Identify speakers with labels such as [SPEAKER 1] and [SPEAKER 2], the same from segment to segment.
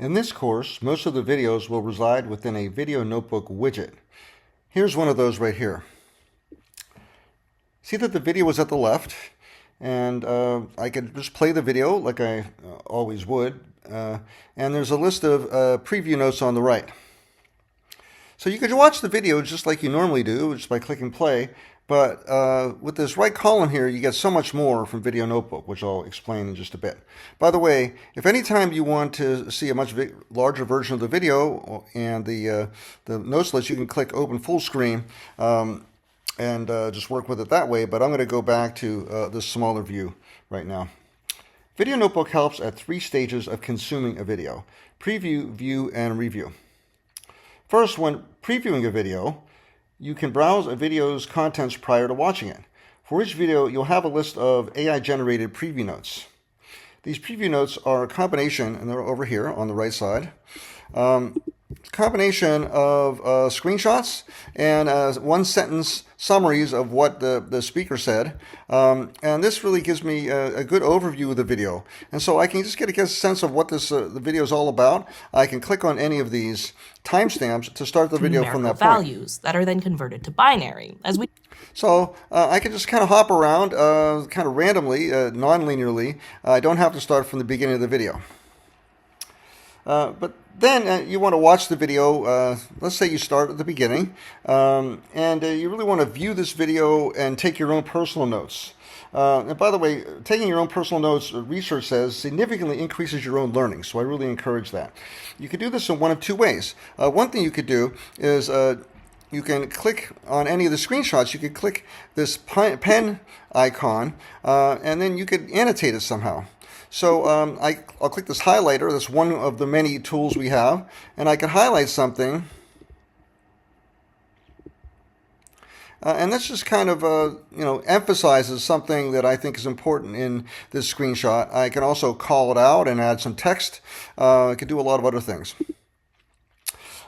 [SPEAKER 1] In this course, most of the videos will reside within a Video Notebook widget. Here's one of those right here. See that the video is at the left, and I could just play the video like I always would, and there's a list of preview notes on the right. So you could watch the video just like you normally do, just by clicking play, but with this right column here, you get so much more from Video Notebook, which I'll explain in just a bit. By the way, if anytime you want to see a much larger version of the video and the notes list, you can click Open Full Screen and just work with it that way, but I'm going to go back to this smaller view right now. Video Notebook helps at 3 stages of consuming a video: preview, view, and review. First, when previewing a video, you can browse a video's contents prior to watching it. For each video, you'll have a list of AI-generated preview notes. These preview notes are a combination, and they're over here on the right side, combination of screenshots and one-sentence summaries of what the speaker said. And this really gives me a good overview of the video. And so I can just get a sense of what the video is all about. I can click on any of these timestamps to start the video from that point.
[SPEAKER 2] Values that are then converted to binary.
[SPEAKER 1] So I can just kind of hop around kind of randomly, non-linearly. I don't have to start from the beginning of the video. But then you want to watch the video. Let's say you start at the beginning, and you really want to view this video and take your own personal notes. And by the way, taking your own personal notes, research says, significantly increases your own learning. So I really encourage that. You could do this in one of 2 ways. One thing you could do is you can click on any of the screenshots. You could click this pen icon, and then you could annotate it somehow. So I'll click this highlighter. That's one of the many tools we have. And I can highlight something. And this just kind of emphasizes something that I think is important in this screenshot. I can also call it out and add some text. I can do a lot of other things.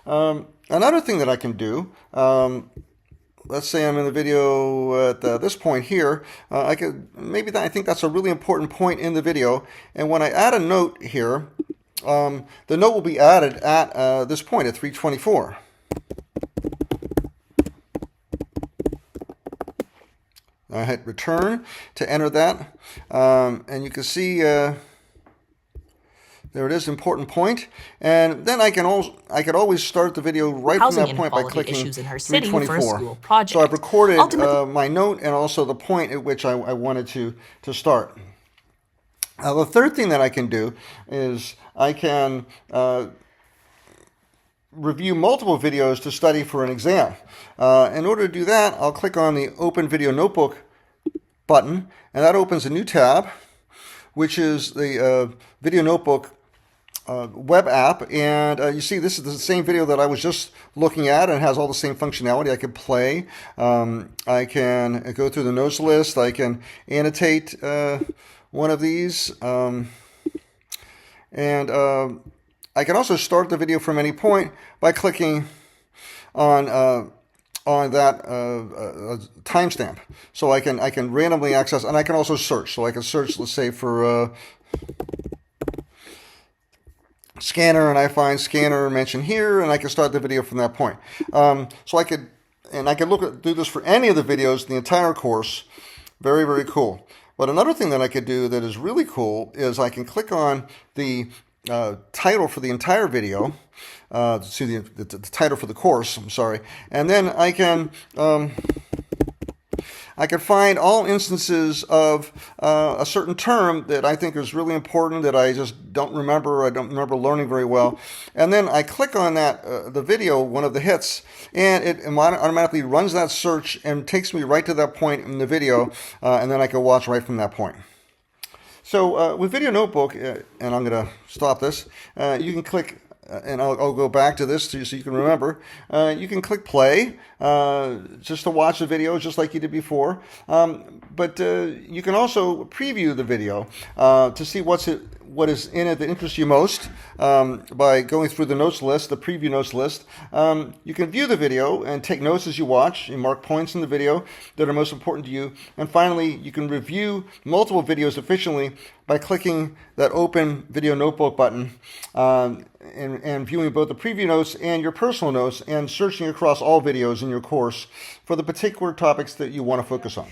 [SPEAKER 1] Another thing that I can do, let's say I'm in the video at this point here. I think that's a really important point in the video. And when I add a note here, the note will be added at this point at 3:24. I hit return to enter that, and you can see there it is, important point. And then I could always start the video right from that point by clicking 3:24. So I've recorded my note and also the point at which I wanted to start. The third thing that I can do is I can review multiple videos to study for an exam. In order to do that, I'll click on the Open Video Notebook button, and that opens a new tab, which is the Video Notebook web app. And you see this is the same video that I was just looking at, and has all the same functionality. I can play, I can go through the notes list, I can annotate one of these, and I can also start the video from any point by clicking on that timestamp. So I can randomly access, and I can also search. So I can search, let's say, for scanner, and I find scanner mentioned here, and I can start the video from that point. So I could do this for any of the videos in the entire course. Very, very cool. But another thing that I could do that is really cool is I can click on the title for the entire video, see the title for the course, I'm sorry, and then I can find all instances of a certain term that I think is really important that I just don't remember, I don't remember learning very well. And then I click on that, the video, one of the hits, and it automatically runs that search and takes me right to that point in the video, and then I can watch right from that point. So with Video Notebook, and I'm going to stop this, you can click, and I'll go back to this so you can remember. You can click play just to watch the video just like you did before. But you can also preview the video to see what is in it that interests you most by going through the notes list, the preview notes list. You can view the video and take notes as you watch. You mark points in the video that are most important to you. And finally, you can review multiple videos efficiently by clicking that Open Video Notebook button and viewing both the preview notes and your personal notes and searching across all videos in your course for the particular topics that you want to focus on.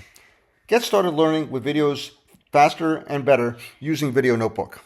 [SPEAKER 1] Get started learning with videos faster and better using Video Notebook.